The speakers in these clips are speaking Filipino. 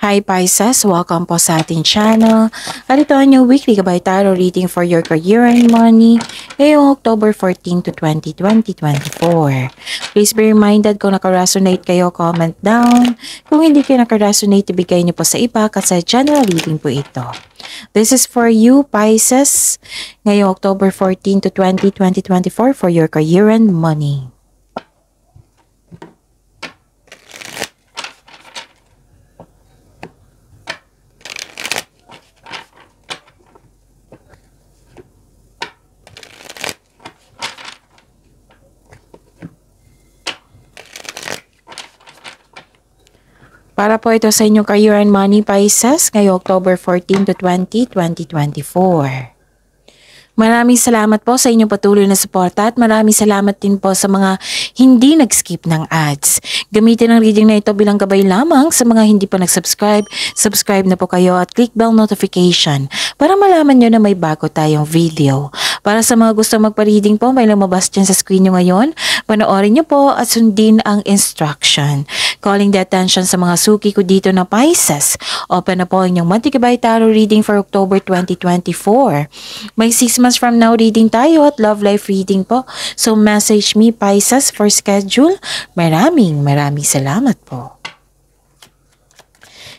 Hi Pisces! Welcome po sa ating channel. At ito ang yung weekly Gabay Tarot reading for your career and money ngayong October 14 to 20, 2024. Please be reminded kung naka-resonate kayo, comment down. Kung hindi kayo naka-resonate, ibigay niyo po sa iba kasi general reading po ito. This is for you Pisces ngayong October 14 to 20, 2024 for your career and money. Para po ito sa inyong career and money Pisces ngayong October 14 to 20, 2024. Maraming salamat po sa inyong patuloy na suporta at maraming salamat din po sa mga hindi nag-skip ng ads. Gamitin ang reading na ito bilang gabay lamang sa mga hindi pa nag-subscribe. Subscribe na po kayo at click bell notification para malaman nyo na may bago tayong video. Para sa mga gusto magpa-reading po, may lumabas dyan sa screen nyo ngayon. Panoorin nyo po at sundin ang instruction. Calling the attention sa mga suki ko dito na Pisces. Open na po ang inyong Monthly Gabay Tarot reading for October 2024. May 6 months from now reading tayo at love life reading po. So message me Pisces for schedule. Maraming salamat po.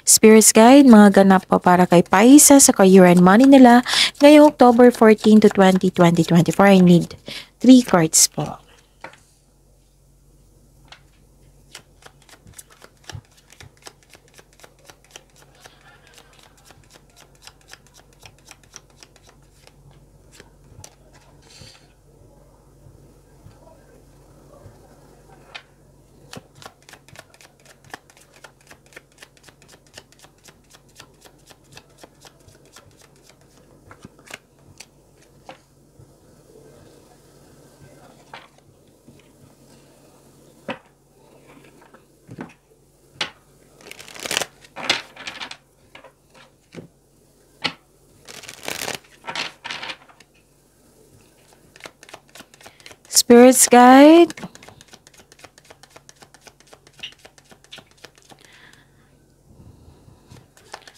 Spirits Guide, mga ganap po para kay Pisces sa career and money nila ngayong October 14 to 20, 2024. I need 3 cards po. Spirits Guide.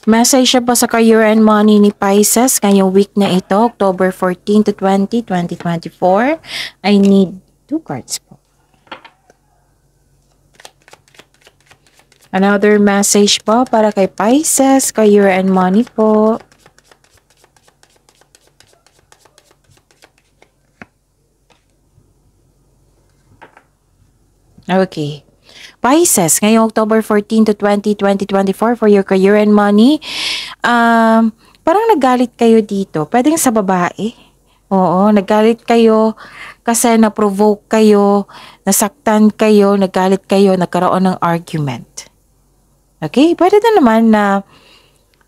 Message siya po sa career and money ni Pisces ngayong week na ito, October 14 to 20, 2024. I need 2 cards po. Another message po para kay Pisces, career and money po. Okay. Pisces, ngayong October 14 to 20, 2024 for your career and money. Parang naggalit kayo dito. Pwedeng sa babae. Oo, naggalit kayo kasi na-provoke kayo, nasaktan kayo, naggalit kayo, nagkaroon ng argument. Okay? Pwede na naman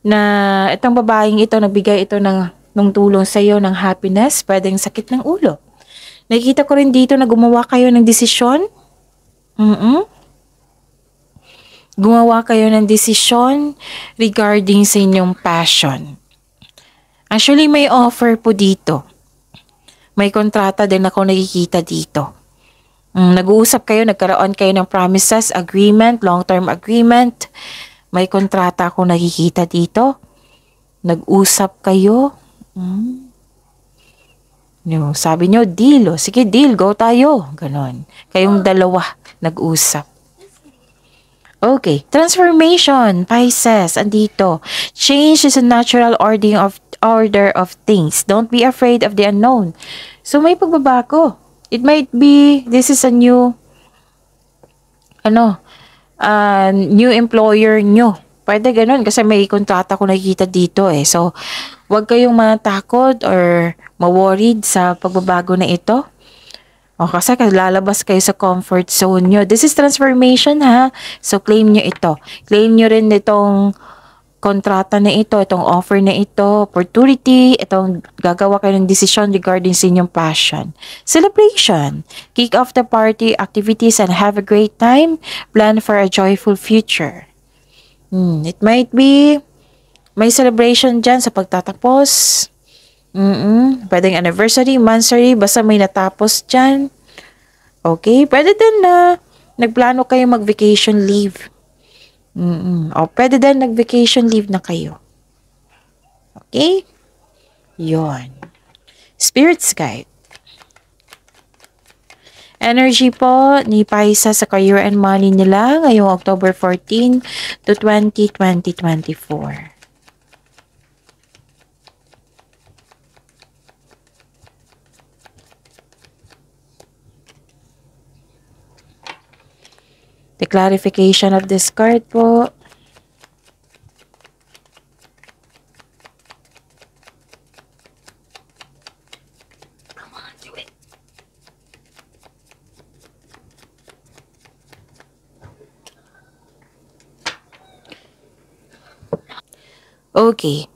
na itong babaeng ito, nagbigay ito ng tulong sa iyo, ng happiness, pwedeng sakit ng ulo. Nakikita ko rin dito na gumawa kayo ng desisyon. Gumawa kayo ng desisyon regarding sa inyong passion. Actually, may offer po dito. May kontrata din ako nakikita dito. Nag-uusap kayo, nagkaroon kayo ng promises, agreement, long-term agreement. May kontrata ako nakikita dito. Nag-usap kayo. Sabi nyo, deal. Sige, deal. Go tayo. Ganon. Kayong dalawa nag-usap. Okay. Transformation. Pisces. Andito. Change is a natural order of things. Don't be afraid of the unknown. So, may pagbabago. It might be, this is a new, new employer nyo. Pwede ganun kasi may kontrata ko nakikita dito eh. So, wag kayong matakot or ma-worried sa pagbabago na ito. O kasi lalabas kayo sa comfort zone nyo. This is transformation ha. So, claim nyo ito. Claim nyo rin itong kontrata na ito, itong offer na ito, opportunity, itong gagawa kayo ng decision regarding sa inyong passion. Celebration. Kick off the party activities and have a great time. Plan for a joyful future. It might be may celebration dyan sa pagtatapos. Pwedeng anniversary, monthsary, basta may natapos dyan. Okay, pwede din na nagplano kayo mag-vacation leave. O pwede din nag-vacation leave na kayo. Okay? Yon. Spirits guide. Energy po ni Pisces sa career and money nila ngayong October 14 to 20, 2024. The clarification of this card po. Okay.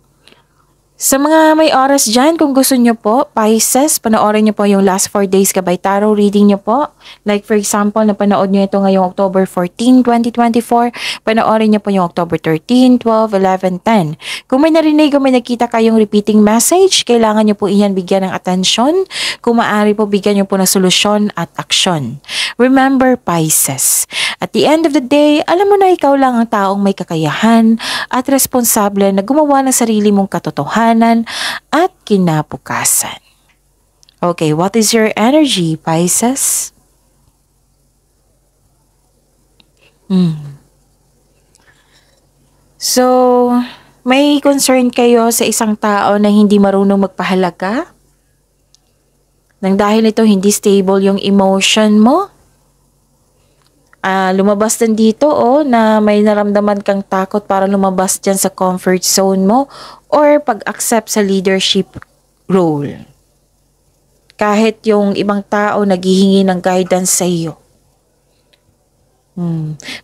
Sa mga may oras dyan, kung gusto nyo po, Pisces, panoorin nyo po yung last 4 days Gabay Tarot reading nyo po. Like for example, napanood nyo ito ngayong October 14, 2024. Panoorin nyo po yung October 13, 12, 11, 10. Kung may narinig o may nakita kayong repeating message, kailangan nyo po iyan bigyan ng atensyon. Kung maaari po, bigyan nyo po ng solusyon at aksyon. Remember, Pisces, at the end of the day, alam mo na ikaw lang ang taong may kakayahan at responsable na gumawa ng sarili mong katotohanan at kinabukasan. Okay, what is your energy, Pisces? So, may concern kayo sa isang tao na hindi marunong magpahalaga? Nang dahil ito hindi stable yung emotion mo? Lumabas din dito na may naramdaman kang takot para lumabas dyan sa comfort zone mo or pag-accept sa leadership role. Kahit yung ibang tao naghihingi ng guidance sa iyo.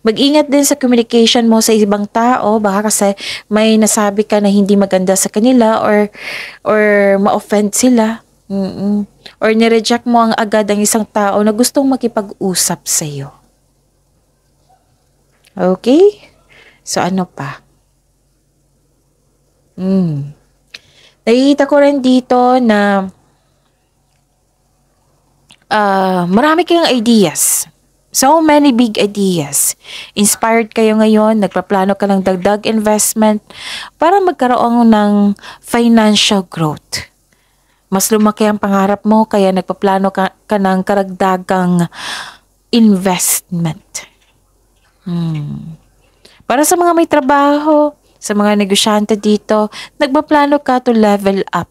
Mag-ingat din sa communication mo sa ibang tao, baka kasi may nasabi ka na hindi maganda sa kanila or ma-offend sila. Or nireject mo ang agad ang isang tao na gustong makipag-usap sa iyo. Okay? So, ano pa? Nakikita ko rin dito na marami kayong ideas. So many big ideas. Inspired kayo ngayon, nagpaplano ka ng dagdag investment para magkaroon ng financial growth. Mas lumaki ang pangarap mo, kaya nagpaplano ka ng karagdagang investment. Para sa mga may trabaho, sa mga negosyante dito, nagpaplano ka to level up.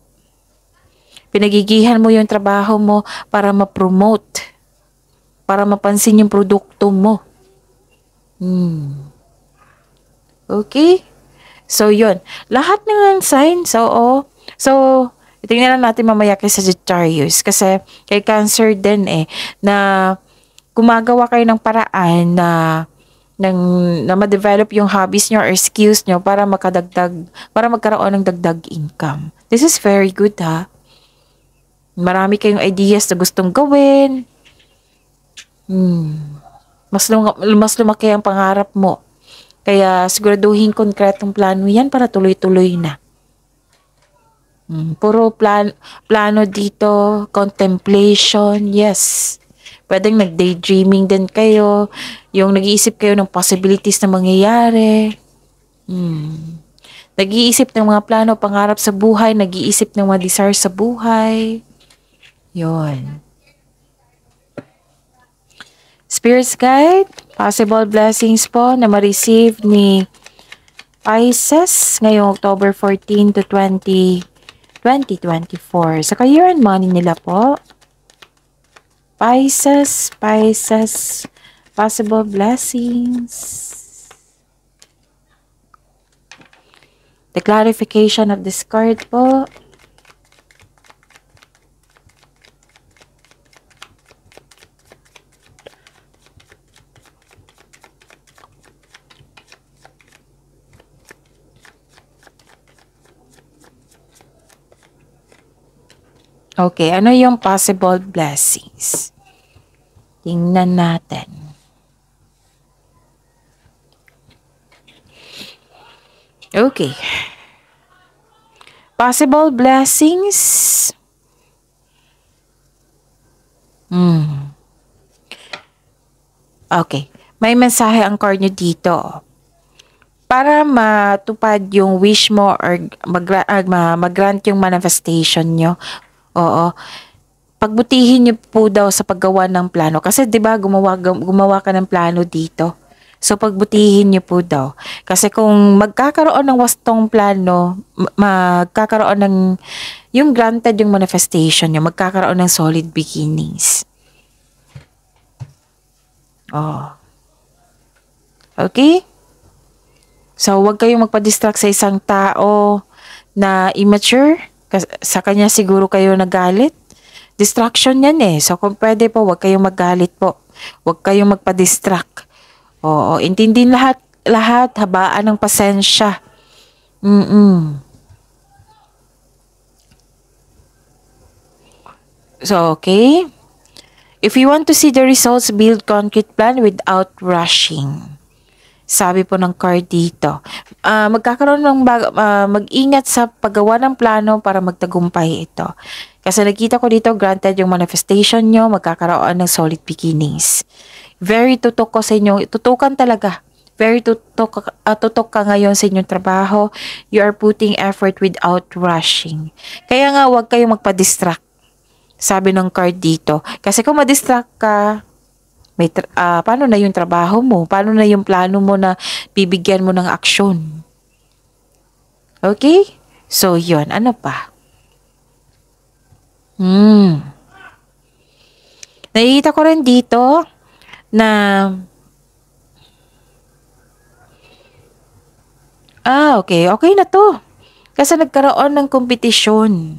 Pinagigihan mo yung trabaho mo para ma-promote, para mapansin yung produkto mo. Okay? So, yun. Lahat ng signs, so, tingnan natin mamaya kay Sagittarius. Kasi, kay Cancer din na gumagawa kayo ng paraan na ma-develop yung hobbies nyo or skills nyo para magkaroon ng dagdag income. This is very good, ha? Marami kayong ideas na gustong gawin. Mas lumaki ang pangarap mo. Kaya siguraduhin konkretong plano yan para tuloy-tuloy na. Puro plano dito, contemplation, yes. Pwedeng nag-daydreaming din kayo, yung nag-iisip kayo ng possibilities na mangyayari. Nag-iisip ng mga plano, pangarap sa buhay, nag-iisip ng mga desire sa buhay. Yon. Spirits guide, possible blessings po na ma-receive ni Pisces ngayong October 14 to 20, 2024. Sa career and money nila po. Pisces, possible blessings. The clarification of this card po. Okay, ano yung possible blessings? Tingnan natin. Okay. Possible blessings. Okay. May mensahe ang card nyo dito. para matupad yung wish mo or mag-grant yung manifestation nyo. Oo. Pagbutihin niyo po daw sa paggawa ng plano. Kasi 'di ba gumawa ka ng plano dito. So pagbutihin niyo po daw. Kasi kung magkakaroon ng wastong plano, magkakaroon ng yung granted yung manifestation niyo, magkakaroon ng solid beginnings. Oh. Okay? So wag kayong magpa-distract sa isang tao na immature. Sa kanya siguro kayo nagalit. Distraction yan eh. So kung pwede po, huwag kayong magalit po. Huwag kayong magpa-distract. Oo, intindihin lahat, habaan ng pasensya. So, okay. If you want to see the results, build concrete plan without rushing. Sabi po ng card dito. Magkakaroon ng mag-ingat sa paggawa ng plano para magtagumpay ito. Kasi nakita ko dito, granted yung manifestation nyo, magkakaroon ng solid beginnings. Very tutok ko sa inyo. Tutukan talaga. Very tutok ka ngayon sa inyong trabaho. You are putting effort without rushing. Kaya nga, huwag kayong magpa-distract. Sabi ng card dito. Kasi kung ma-distract ka, paano na yung trabaho mo? Paano na yung plano mo na bibigyan mo ng aksyon? Okay? So, yun. Ano pa? Nakikita ko rin dito na okay. Okay na to. Kasi nagkaroon ng kompetisyon.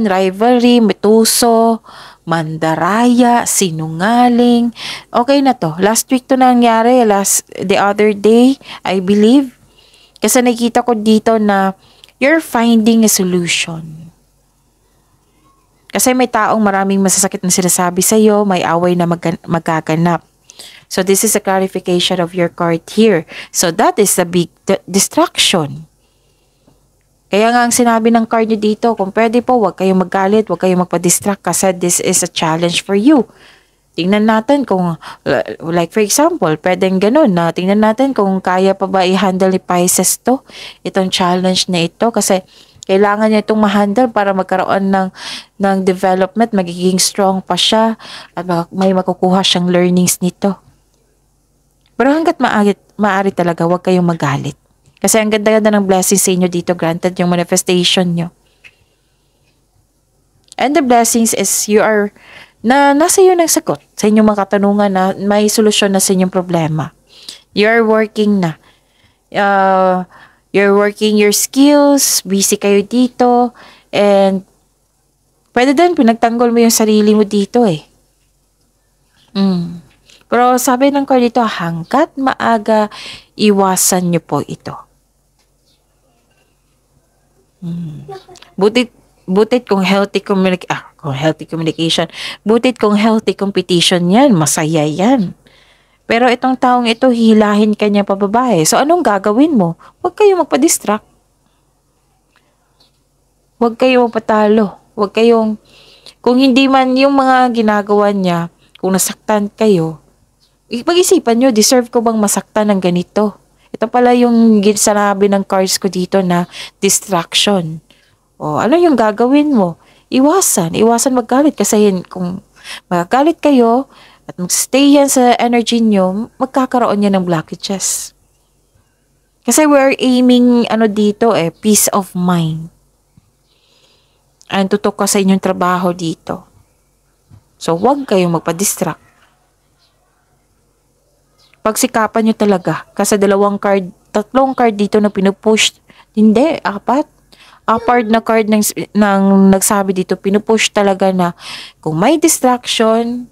Rivalry, metuso, mandaraya, sinungaling. Okay na to. Last week to nangyari, the other day, I believe. Kasi nakita ko dito na you're finding a solution. Kasi may taong maraming masasakit na sinasabi sa'yo, may away na magkaganap. So this is a clarification of your card here. So that is a big distraction. Kaya nga ang sinabi ng card nyo dito, kung pwede po, huwag kayong magalit, huwag kayong magpa-distract kasi this is a challenge for you. Tingnan natin kung, like for example, pwedeng ganun na tingnan natin kung kaya pa ba i-handle ni Pisces to, itong challenge na ito kasi kailangan niya itong ma-handle para magkaroon ng development, magiging strong pa siya at may makukuha siyang learnings nito. Pero hanggat maaari talaga, huwag kayong magalit. Kasi ang ganda-ganda ng blessings sa inyo dito, granted yung manifestation nyo. And the blessings is nasa iyo ng sagot sa inyong mga katanungan na may solusyon na sa inyong problema. You are working na. You're working your skills, busy kayo dito, and pwede din pinagtanggol mo yung sarili mo dito eh. Pero sabi ng card dito, hanggat maaga, iwasan nyo po ito. Butit kung healthy communication. Butit kung healthy competition yan. Masaya yan. Pero itong taong ito, hilahin ka niya pababae. So, anong gagawin mo? Huwag kayong magpa-distract. Huwag kayong magpatalo. Huwag kayong, kung hindi man yung mga ginagawa niya, kung nasaktan kayo, pag-isipan nyo, deserve ko bang masaktan ng ganito? Ito pala yung sinabi ng cards ko dito na distraction. O, ano yung gagawin mo? Iwasan magalit kasi kung magagalit kayo at mag-stay yan sa energy nyo, magkakaroon yan ng blockages. Kasi we're aiming dito peace of mind. And tutok ka sa inyong trabaho dito. So, huwag kayong magpa-distract. Pagsikapan nyo talaga. Kasi tatlong card dito na pinupush. Hindi, 4. Apat na card ng nagsabi dito, pinupush talaga na kung may distraction,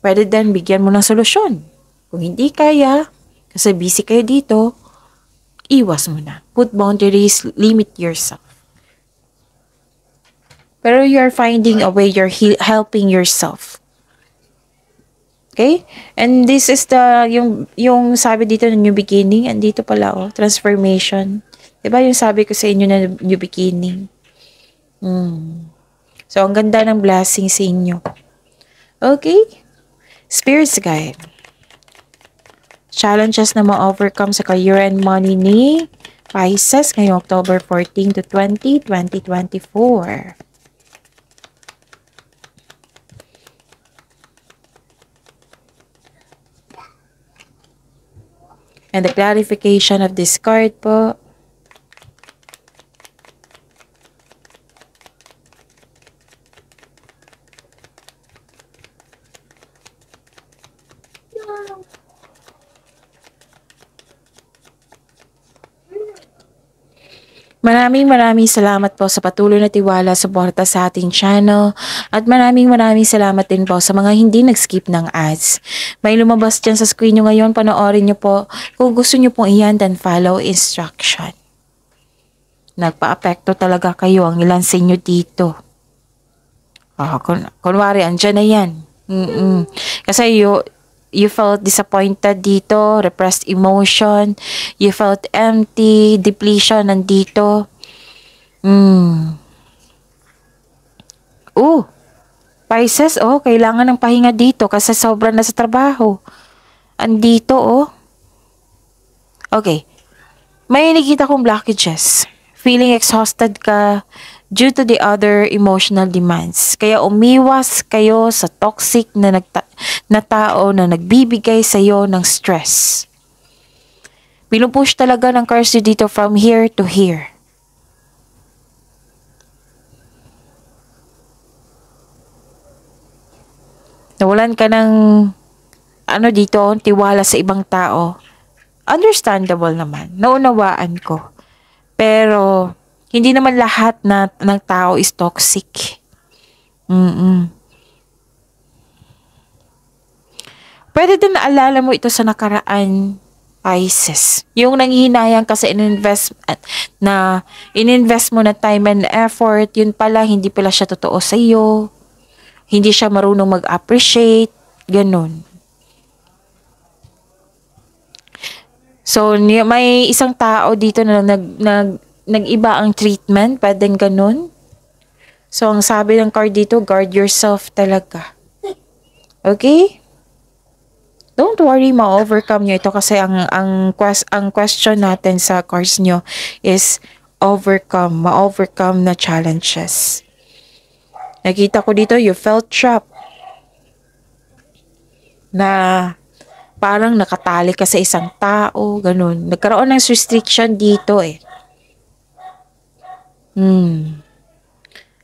pwede din bigyan mo ng solusyon. Kung hindi kaya, kasi busy kayo dito, iwas mo na. Put boundaries, limit yourself. Pero you're finding a way, you're helping yourself. Okay? And this is yung sabi dito na new beginning, and dito pala transformation. Diba yung sabi ko sa inyo na new beginning? So, ang ganda ng blessing sa inyo. Okay? Spirits guide. Challenges na ma-overcome sa career and money ni Pisces ngayong October 14 to 20, 2024. And the clarification of this card po. Maraming salamat po sa patuloy na tiwala, suporta sa ating channel. At maraming salamat din po sa mga hindi nag-skip ng ads. May lumabas dyan sa screen nyo ngayon, panoorin nyo po. Kung gusto nyo pong iyan, then follow instruction. Nagpa-apekto talaga kayo ang ilan sa inyo dito. Kunwari, andyan na yan. Kasi you felt disappointed dito, repressed emotion, you felt empty, depletion nandito. Pisces, kailangan ng pahinga dito kasi sobra na sa trabaho. Andito, Okay. May nakita kong blockages. Feeling exhausted ka due to the other emotional demands. Kaya umiwas kayo sa toxic na tao na nagbibigay sa iyo ng stress. Pinupush talaga ng cards dito from here to here. Nawalan ka ng dito, tiwala sa ibang tao. Understandable naman. Naunawaan ko. Pero hindi naman lahat ng tao is toxic. Pwede din naalala mo ito sa nakaraan, Pisces. Yung nanghihinayang kasi ininvest mo na time and effort, yun pala, hindi pala siya totoo sa iyo. Hindi siya marunong mag-appreciate, ganun. So, may isang tao dito na nag-iba ang treatment, pwedeng ganun. So, ang sabi ng card dito, guard yourself talaga. Okay? Don't worry, ma-overcome nyo ito kasi ang question natin sa cards nyo is ma-overcome na challenges. Nakita ko dito, you felt trapped. Na parang nakatali ka sa isang tao, ganun. Nagkaroon ng restriction dito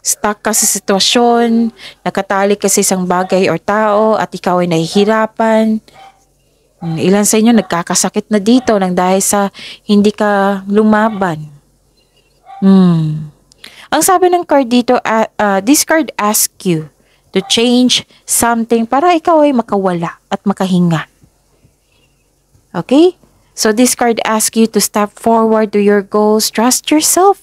Stuck ka sa sitwasyon, nakatali ka sa isang bagay or tao at ikaw ay nahihirapan. Ilan sa inyo nagkakasakit na dito nang dahil sa hindi ka lumaban. Ang sabi ng card dito, this card asks you to change something para ikaw ay makawala at makahinga. Okay? So this card asks you to step forward to your goals, trust yourself,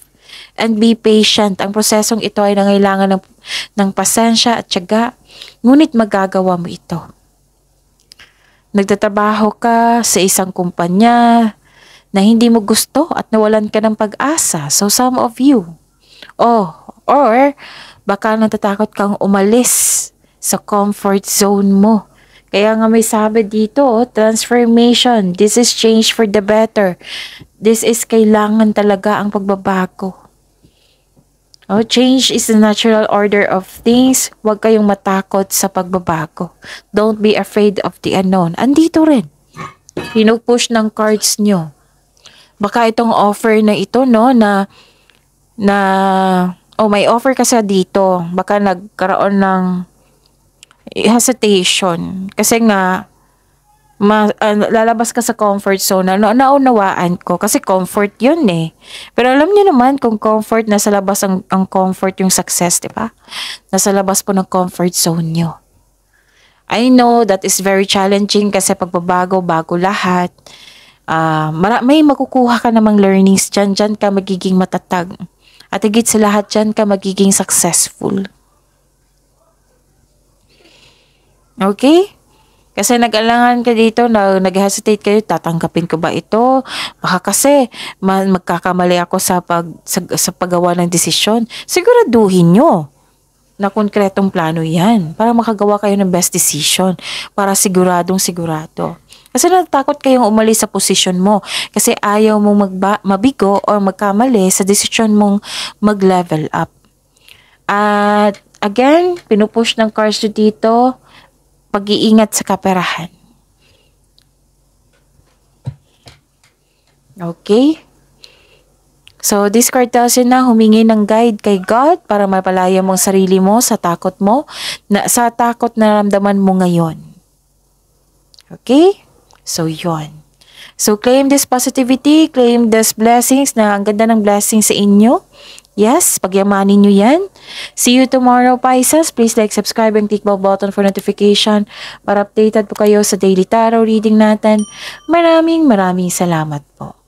and be patient. Ang prosesong ito ay nangailangan ng pasensya at tiyaga, ngunit magagawa mo ito. Nagtatrabaho ka sa isang kumpanya na hindi mo gusto at nawalan ka ng pag-asa. So some of you, or baka natatakot kang umalis sa comfort zone mo. Kaya nga may sabi dito, transformation. This is change for the better. This is kailangan talaga ang pagbabago. Change is the natural order of things. Huwag kayong matakot sa pagbabago. Don't be afraid of the unknown. Andito rin. Pinupush ng cards nyo. Baka itong offer na ito, may offer kasi dito. Baka nagkaroon ng hesitation. Kasi nga, lalabas ka sa comfort zone. Naunawaan ko. Kasi comfort yun Pero alam niyo naman kung comfort, nasa labas ang comfort yung success, di ba? Nasa labas po ng comfort zone nyo. I know that is very challenging kasi pagbabago, bago lahat. May makukuha ka namang learnings dyan. Dyan ka magiging matatag. At higit sa lahat dyan ka magiging successful. Okay? Kasi nag-alangan ka dito, nag-hesitate kayo, tatanggapin ko ba ito? Baka kasi magkakamali ako sa paggawa ng desisyon. Siguraduhin nyo na konkretong plano yan para makagawa kayo ng best decision, para siguradong sigurado. Kasi natatakot kayong umalis sa posisyon mo kasi ayaw mong mabigo or magkamali sa desisyon mong mag-level up. At again, pinupush ng cards dito, pag-iingat sa kaperahan. Okay? So, this card tells you na humingi ng guide kay God para mapalaya mong sarili mo sa takot mo, sa takot na naramdaman mo ngayon. Okay? So, yon. So, claim this positivity, claim this blessings na ang ganda ng blessings sa inyo. Yes, pagyamanin nyo yan. See you tomorrow, Pisces. Please like, subscribe, and click bell button for notification para updated po kayo sa daily tarot reading natin. Maraming salamat po.